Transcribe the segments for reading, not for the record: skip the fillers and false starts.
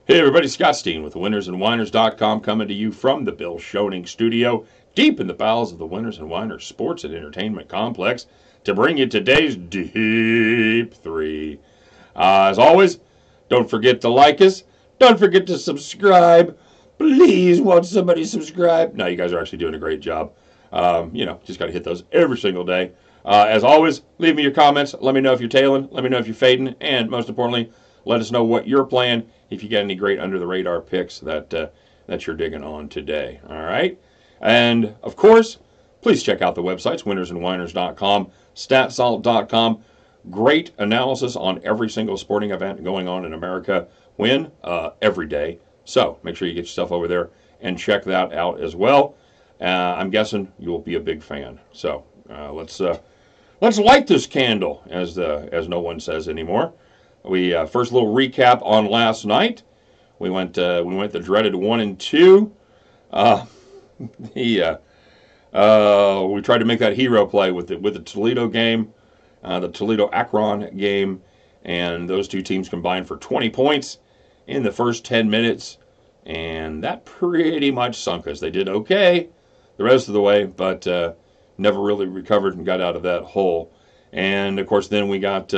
Hey everybody, Scott Steen with winnersandwhiners.com coming to you from the Bill Schoening studio deep in the bowels of the Winners and Winers Sports and Entertainment Complex to bring you today's Deep 3. As always, don't forget to like us. Don't forget to subscribe. Please, won't somebody subscribe? No, you guys are actually doing a great job. Just got to hit those every single day. As always, leave me your comments. Let me know if you're tailing. Let me know if you're fading. And most importantly, let us know what you're playing. If you got any great under-the-radar picks that you're digging on today. All right? And, of course, please check out the websites, winnersandwhiners.com, statsalt.com. Great analysis on every single sporting event going on in America every day. So make sure you get yourself over there and check that out as well. I'm guessing you'll be a big fan. So let's light this candle, as no one says anymore. We first little recap on last night. We went the dreaded 1-2. We tried to make that hero play with the Toledo game, the Toledo-Akron game, and those two teams combined for 20 points in the first 10 minutes, and that pretty much sunk us. They did okay the rest of the way, but never really recovered and got out of that hole. And of course, then we got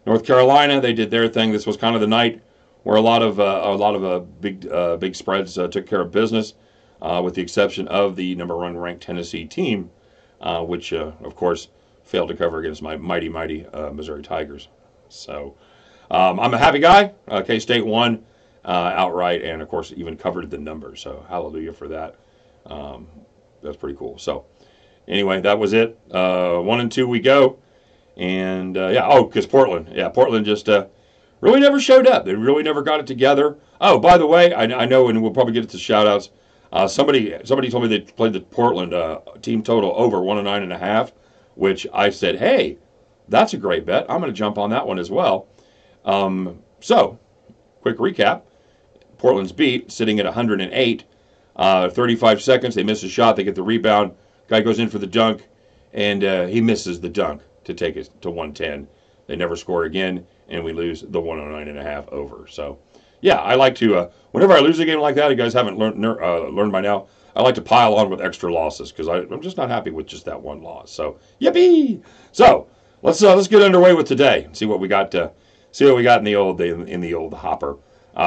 North Carolina. They did their thing. This was kind of the night where a lot of big spreads took care of business, with the exception of the number one ranked Tennessee team, which of course failed to cover against my mighty Missouri Tigers. So I'm a happy guy. K-State won outright, and of course even covered the number. So hallelujah for that. That's pretty cool. So anyway, that was it. 1-2 we go. And, because Portland just really never showed up. They really never got it together. Oh, by the way, I know, and we'll probably get to shout-outs. Somebody told me they played the Portland team total over 109.5, which I said, hey, that's a great bet. I'm going to jump on that one as well. So, quick recap. Portland's beat, sitting at 108. 35 seconds, they miss a shot, they get the rebound. Guy goes in for the dunk, and he misses the dunk to take it to 110. They never score again, and we lose the 109.5 over. So, yeah, I like to, whenever I lose a game like that, you guys haven't learned by now, I like to pile on with extra losses, because I'm just not happy with just that one loss. So, yippee! So, let's get underway with today and see what we got in the old hopper.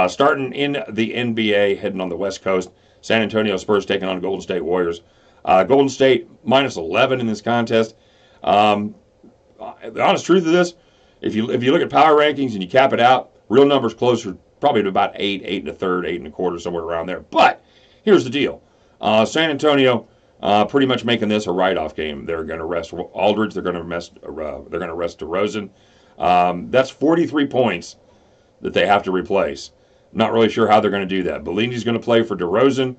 Starting in the NBA, heading on the West Coast, San Antonio Spurs taking on Golden State Warriors. Golden State minus 11 in this contest. The honest truth of this, if you look at power rankings and you cap it out, real numbers closer probably to about 8 1/3, 8 1/4, somewhere around there. But here's the deal: San Antonio pretty much making this a write-off game. They're going to rest Aldridge. They're going to rest DeRozan. That's 43 points that they have to replace. Not really sure how they're going to do that. Bellini's going to play for DeRozan,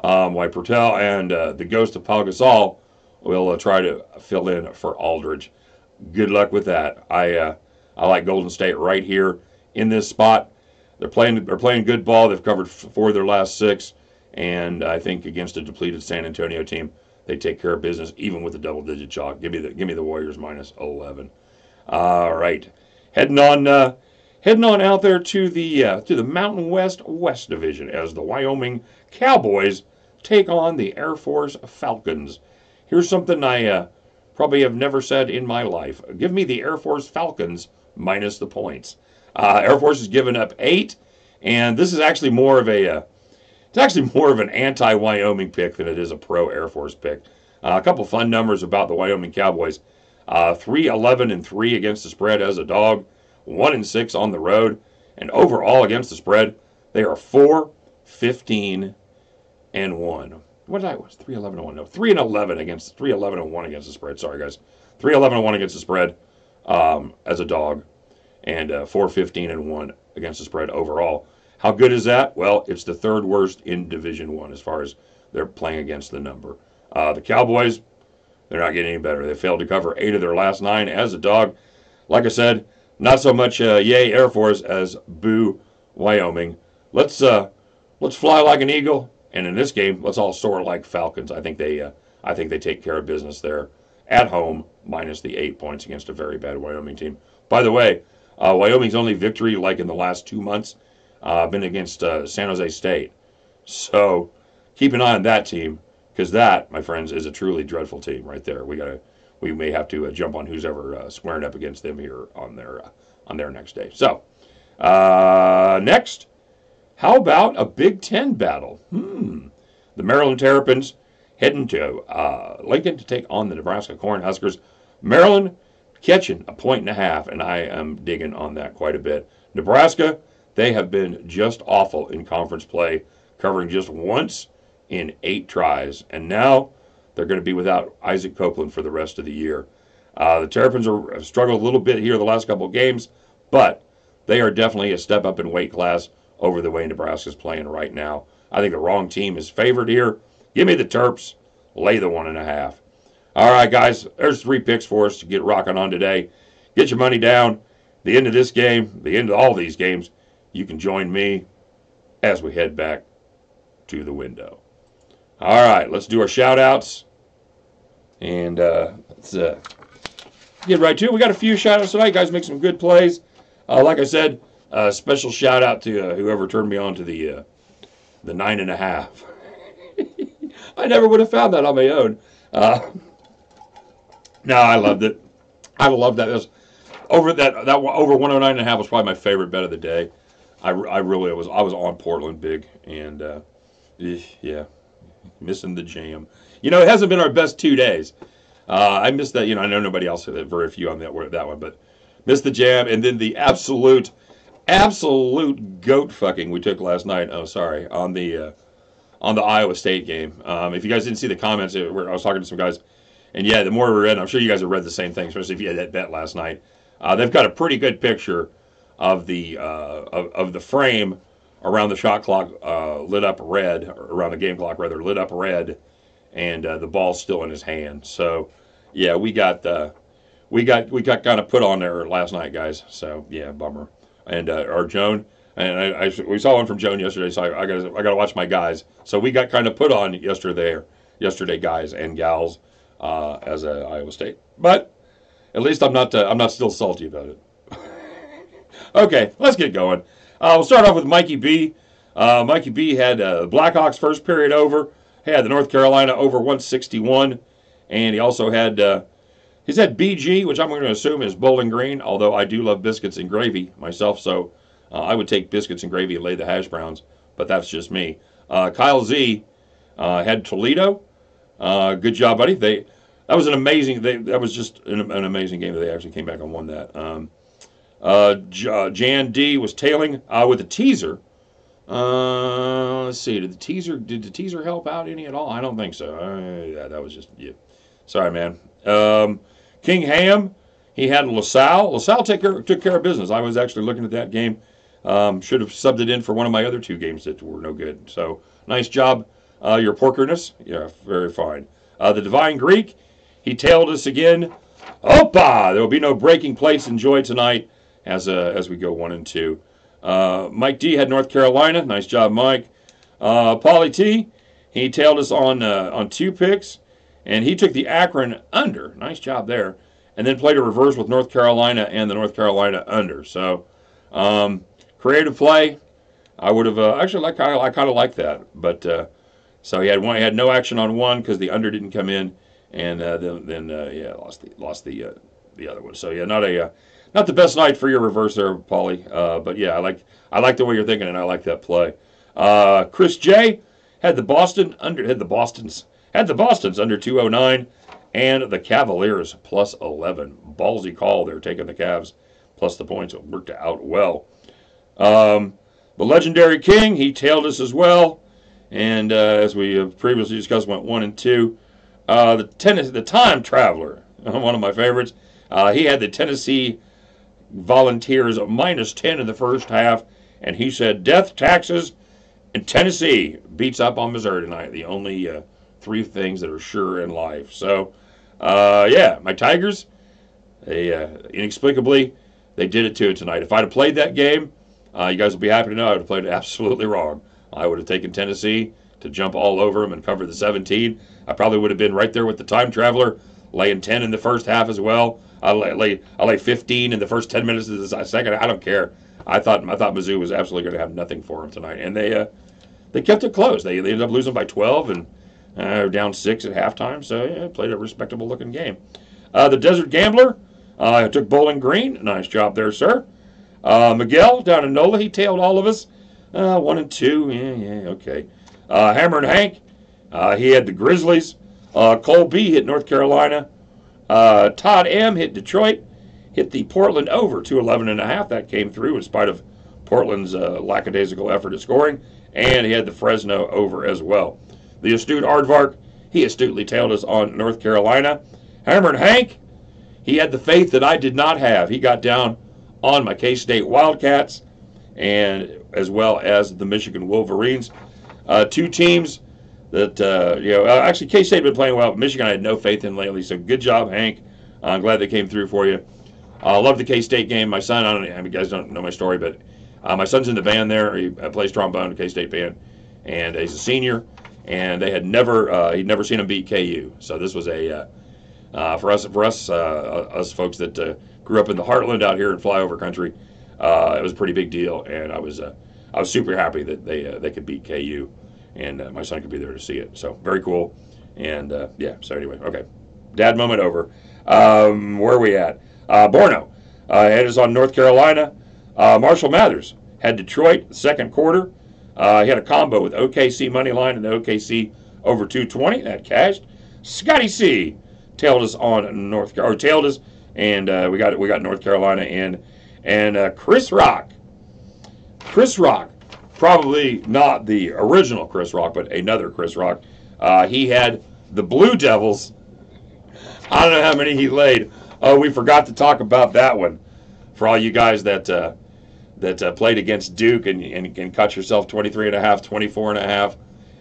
while Pertel and the ghost of Pau Gasol will try to fill in for Aldridge. Good luck with that. I like Golden State right here in this spot. They're playing good ball. They've covered 4 of their last 6, and I think against a depleted San Antonio team, they take care of business even with a double-digit chalk. Give me the Warriors minus 11. All right, heading on out there to the Mountain West Division as the Wyoming Cowboys take on the Air Force Falcons. Here's something I probably have never said in my life. Give me the Air Force Falcons minus the points. Air Force has given up 8, and this is actually more of an anti-Wyoming pick than it is a pro Air Force pick. A couple fun numbers about the Wyoming Cowboys: 3-11-3 against the spread as a dog, 1-6 on the road, and overall against the spread, they are 4-15-1. What did I was 3-11-1? No, 3-11 against 3-11-1 against the spread. Sorry guys, 3-11-1 against the spread as a dog, and 4-15-1 against the spread overall. How good is that? Well, it's the 3rd worst in Division I as far as they're playing against the number. The Cowboys, they're not getting any better. They failed to cover 8 of their last 9 as a dog. Like I said, not so much yay Air Force as boo Wyoming. Let's fly like an eagle. And in this game, let's all soar like Falcons. I think they take care of business there at home, minus the 8 points against a very bad Wyoming team. By the way, Wyoming's only victory, like in the last 2 months, been against San Jose State. So keep an eye on that team, because that, my friends, is a truly dreadful team right there. We may have to jump on who's ever squaring up against them here on their next day. So next, how about a Big Ten battle? The Maryland Terrapins heading to Lincoln to take on the Nebraska Cornhuskers. Maryland catching a 1.5, and I am digging on that quite a bit. Nebraska, they have been just awful in conference play, covering just once in 8 tries, and now they're going to be without Isaac Copeland for the rest of the year. The Terrapins have struggled a little bit here the last couple of games, but they are definitely a step up in weight class over the way Nebraska's playing right now. I think the wrong team is favored here. Give me the Terps. Lay the 1.5. All right, guys, there's 3 picks for us to get rocking on today. Get your money down. The end of this game, the end of all these games, you can join me as we head back to the window. All right, let's do our shout-outs. And let's get right to it. We got a few shout-outs tonight. Guys, make some good plays. Like I said, special shout-out to whoever turned me on to the 9.5. I never would have found that on my own. No, I loved it. I loved that. Over 109.5 was probably my favorite bet of the day. I was on Portland big, and yeah, missing the jam. It hasn't been our best 2 days. I missed that. I know nobody else had very few on that one, but missed the jam, and then the absolute goat fucking we took last night. Oh, sorry, on the Iowa State game. If you guys didn't see the comments, I was talking to some guys, and yeah, the more we read, I'm sure you guys have read the same thing, especially if you had that bet last night. They've got a pretty good picture of the frame around the shot clock lit up red, or around the game clock rather, lit up red, and the ball's still in his hand. So yeah, we got kind of put on there last night, guys. So yeah, bummer. And our Joan, and we saw one from Joan yesterday, so I got to watch my guys. So we got kind of put on yesterday, guys and gals, as a Iowa State. But at least I'm not still salty about it. Okay, let's get going. We'll start off with Mikey B. Mikey B had Blackhawks first period over. He had the North Carolina over 161, and he also had he's had BG, which I'm going to assume is Bowling Green, although I do love biscuits and gravy myself, so I would take biscuits and gravy and lay the hash browns, but that's just me. Kyle Z had Toledo. Good job, buddy. That was an amazing. That was just an amazing game that they actually came back and won that. Jan D was tailing with a teaser. Let's see. Did the teaser help out any at all? I don't think so. Yeah, that was just yeah. Sorry, man. King Ham, he had LaSalle. LaSalle took care of business. I was actually looking at that game. Should have subbed it in for one of my other 2 games that were no good. So nice job, your porkerness. Yeah, very fine. The Divine Greek, he tailed us again. Opa! There will be no breaking plates enjoyed tonight as we go 1 and 2. Mike D had North Carolina. Nice job, Mike. Paulie T, he tailed us on 2 picks, and he took the Akron under. Nice job there. And then played a reverse with North Carolina and the North Carolina under. So creative play. I would have actually I kind of like that, but so he had no action on 1 because the under didn't come in, and then lost the other one. So yeah, not the best night for your reverse there, Paulie. But yeah, I like the way you're thinking, and I like that play. Chris J had the Bostons under 209, and the Cavaliers plus 11. Ballsy call. They're taking the Cavs plus the points. It worked out well. The legendary King, he tailed us as well, and as we previously discussed, went 1 and 2. The Time Traveler, one of my favorites. He had the Tennessee Volunteers minus 10 in the first half, and he said death, taxes, and Tennessee beats up on Missouri tonight. The only 3 things that are sure in life. So, yeah, my Tigers, they inexplicably, they did it to it tonight. If I'd have played that game, you guys will be happy to know I would have played it absolutely wrong. I would have taken Tennessee to jump all over them and cover the 17. I probably would have been right there with the Time Traveler, laying 10 in the first half as well. I lay 15 in the first 10 minutes of the second. I don't care. I thought Mizzou was absolutely going to have nothing for them tonight, and they kept it close. They ended up losing by 12 and down 6 at halftime. So yeah, played a respectable looking game. The Desert Gambler took Bowling Green. Nice job there, sir. Miguel down in NOLA, he tailed all of us. 1 and 2. Yeah, okay. Hammer and Hank, he had the Grizzlies. Cole B hit North Carolina. Todd M hit Detroit. Hit the Portland over 211.5. That came through in spite of Portland's lackadaisical effort at scoring. And he had the Fresno over as well. The astute Aardvark, he astutely tailed us on North Carolina. Hammer and Hank, he had the faith that I did not have. He got down on my K-State Wildcats, and as well as the Michigan Wolverines. Two teams that, actually K-State had been playing well, but Michigan I had no faith in lately, so good job, Hank. I'm glad they came through for you. I love the K-State game. My son, I mean, you guys don't know my story, but my son's in the band there. He plays trombone in the K-State band, and he's a senior, and they had he'd never seen him beat KU. So this was for us folks that grew up in the heartland out here in flyover country, it was a pretty big deal, and I was super happy that they could beat KU, and my son could be there to see it. So very cool, and So anyway, okay, dad moment over. Where are we at? Borno had us on North Carolina. Marshall Mathers had Detroit second quarter. He had a combo with OKC money line and the OKC over 220. That cashed. Scotty C tailed us on tailed us, and we got North Carolina in, and Chris Rock, probably not the original Chris Rock, but another Chris Rock. He had the Blue Devils. I don't know how many he laid. Oh, we forgot to talk about that one for all you guys that played against Duke and cut yourself 23.5, 24.5,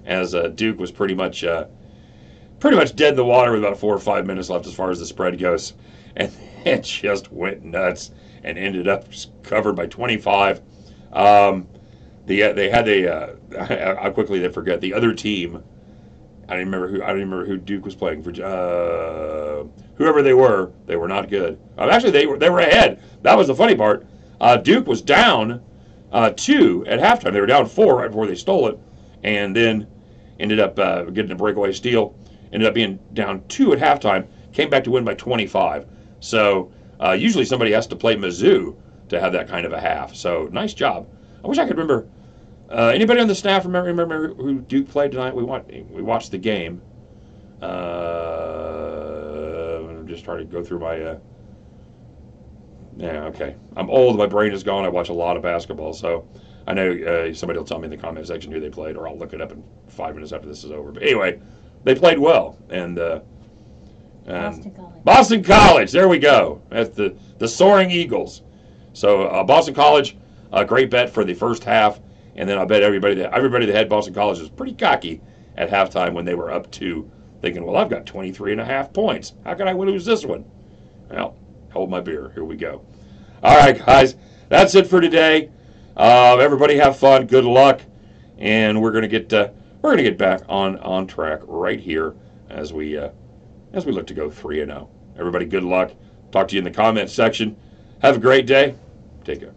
as Duke was pretty much dead in the water with about 4 or 5 minutes left as far as the spread goes, and it just went nuts and ended up covered by 25. They had how quickly they forget the other team. I don't remember who Duke was playing for. Whoever they were not good. Actually, they were ahead. That was the funny part. Duke was down 2 at halftime. They were down 4 right before they stole it, and then ended up getting a breakaway steal. Ended up being down 2 at halftime. Came back to win by 25. So usually somebody has to play Mizzou to have that kind of a half. So nice job. I wish I could remember. Anybody on the staff remember who Duke played tonight? We watched the game. I'm just trying to go through my. Yeah, okay. I'm old. My brain is gone. I watch a lot of basketball, so I know somebody will tell me in the comment section who they played, or I'll look it up in 5 minutes after this is over. But anyway, they played well, and Boston College. Boston College. There we go. That's the Soaring Eagles. So Boston College, a great bet for the first half. And then I bet everybody that had Boston College was pretty cocky at halftime when they were up 2, thinking, well, I've got 23.5 points. How can I lose this one? Well, hold my beer. Here we go. All right, guys, that's it for today. Everybody have fun. Good luck, and we're gonna get back on track right here as we look to go 3-0. Everybody, good luck. Talk to you in the comments section. Have a great day. Take care.